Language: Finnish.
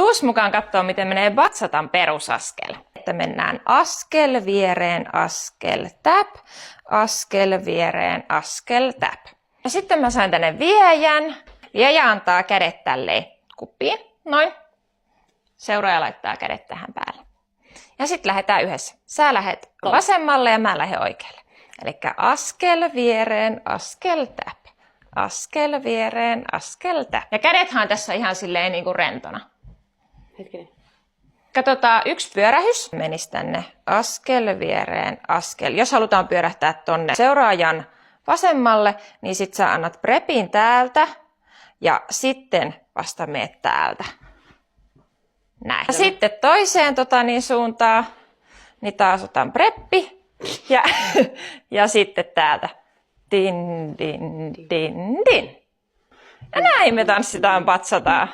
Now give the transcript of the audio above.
tuus mukaan katsoa, miten menee batsatan perusaskel. Että mennään askel, viereen, askel, tap, askel, viereen, askel, tap. Ja sitten mä sain tänne viejän. Viejä antaa kädet tälleen kuppiin. Noin. Seuraaja laittaa kädet tähän päälle. Ja sitten lähdetään yhdessä. Sä lähet vasemmalle ja mä lähden oikealle. Eli askel, viereen, askel, tap. Askel, viereen, askel, tap. Ja kädethän tässä ihan silleen niin kuin rentona. Hetkinen. Katsotaan yksi pyörähys. Menisi tänne askel, viereen, askel. Jos halutaan pyörähtää tonne seuraajan vasemmalle, niin sit sä annat prepin täältä ja sitten meet täältä. Näin. Ja sitten toiseen suuntaan, niin taas otan preppi ja sitten täältä. Din, din, din, din. Ja näin me tanssitaan batsataan.